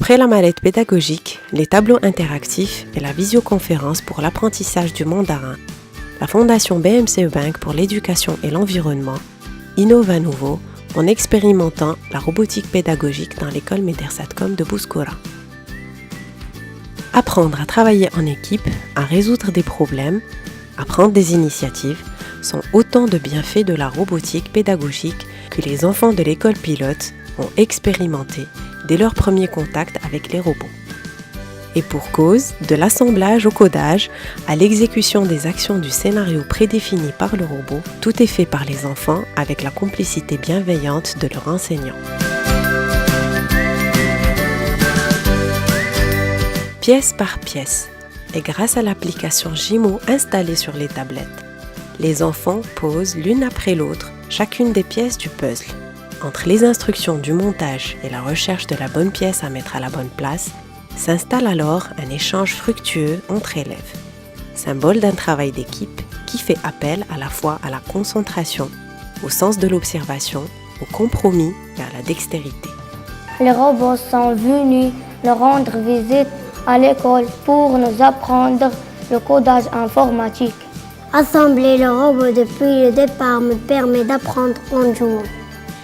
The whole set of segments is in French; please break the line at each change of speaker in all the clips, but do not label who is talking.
Après la mallette pédagogique, les tableaux interactifs et la visioconférence pour l'apprentissage du mandarin, la Fondation BMCE Bank pour l'éducation et l'environnement innove à nouveau en expérimentant la robotique pédagogique dans l'école Medersatcom de Bouskoura. Apprendre à travailler en équipe, à résoudre des problèmes, à prendre des initiatives sont autant de bienfaits de la robotique pédagogique que les enfants de l'école pilote ont expérimenté dès leur premier contact avec les robots. Et pour cause, de l'assemblage au codage, à l'exécution des actions du scénario prédéfini par le robot, tout est fait par les enfants avec la complicité bienveillante de leurs enseignants. Pièce par pièce, et grâce à l'application Gimo installée sur les tablettes, les enfants posent l'une après l'autre chacune des pièces du puzzle. Entre les instructions du montage et la recherche de la bonne pièce à mettre à la bonne place, s'installe alors un échange fructueux entre élèves, symbole d'un travail d'équipe qui fait appel à la fois à la concentration, au sens de l'observation, au compromis et à la dextérité.
Les robots sont venus nous rendre visite à l'école pour nous apprendre le codage informatique.
Assembler le robot depuis le départ me permet d'apprendre en jouant.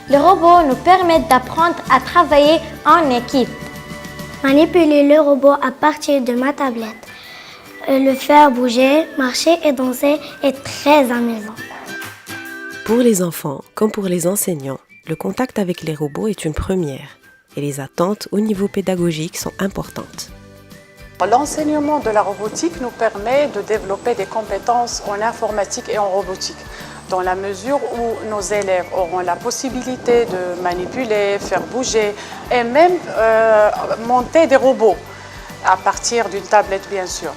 Les robots nous permettent d'apprendre à travailler en équipe.
Manipuler le robot à partir de ma tablette, le faire bouger, marcher et danser est très amusant.
Pour les enfants comme pour les enseignants, le contact avec les robots est une première et les attentes au niveau pédagogique sont importantes.
L'enseignement de la robotique nous permet de développer des compétences en informatique et en robotique, dans la mesure où nos élèves auront la possibilité de manipuler, faire bouger et même monter des robots à partir d'une tablette bien sûr.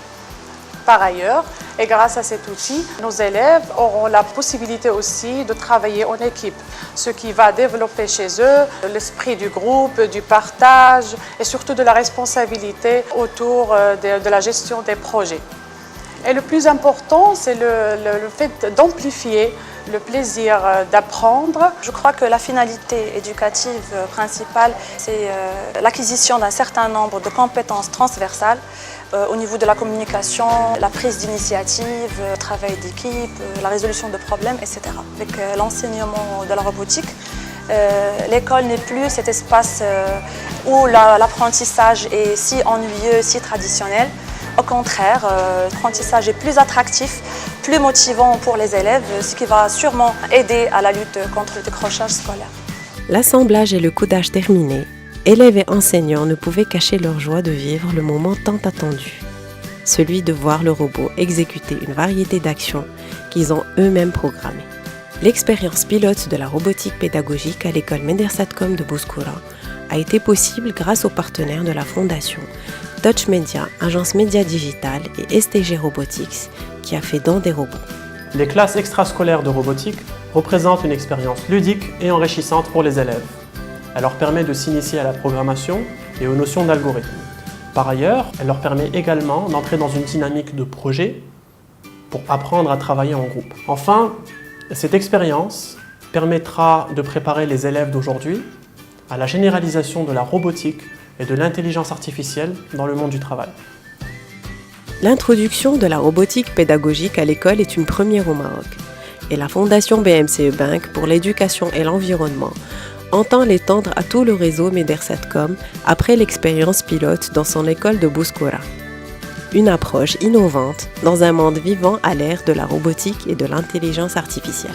Par ailleurs, et grâce à cet outil, nos élèves auront la possibilité aussi de travailler en équipe, ce qui va développer chez eux l'esprit du groupe, du partage et surtout de la responsabilité autour de la gestion des projets. Et le plus important, c'est le fait d'amplifier le plaisir d'apprendre.
Je crois que la finalité éducative principale, c'est l'acquisition d'un certain nombre de compétences transversales au niveau de la communication, la prise d'initiative, le travail d'équipe, la résolution de problèmes, etc. Avec l'enseignement de la robotique, l'école n'est plus cet espace où l'apprentissage est si ennuyeux, si traditionnel. Au contraire, l'apprentissage est plus attractif, plus motivant pour les élèves, ce qui va sûrement aider à la lutte contre le décrochage scolaire.
L'assemblage et le codage terminés, élèves et enseignants ne pouvaient cacher leur joie de vivre le moment tant attendu, celui de voir le robot exécuter une variété d'actions qu'ils ont eux-mêmes programmées. L'expérience pilote de la robotique pédagogique à l'école Medersatcom de Bouskoura a été possible grâce aux partenaires de la Fondation Touch Media, Agence Média Digitale et STG Robotics qui a fait don des robots.
Les classes extrascolaires de robotique représentent une expérience ludique et enrichissante pour les élèves. Elle leur permet de s'initier à la programmation et aux notions d'algorithme. Par ailleurs, elle leur permet également d'entrer dans une dynamique de projet pour apprendre à travailler en groupe. Enfin, cette expérience permettra de préparer les élèves d'aujourd'hui à la généralisation de la robotique et de l'intelligence artificielle dans le monde du travail.
L'introduction de la robotique pédagogique à l'école est une première au Maroc et la Fondation BMCE Bank pour l'éducation et l'environnement entend l'étendre à tout le réseau Medersatcom après l'expérience pilote dans son école de Bouskoura. Une approche innovante dans un monde vivant à l'ère de la robotique et de l'intelligence artificielle.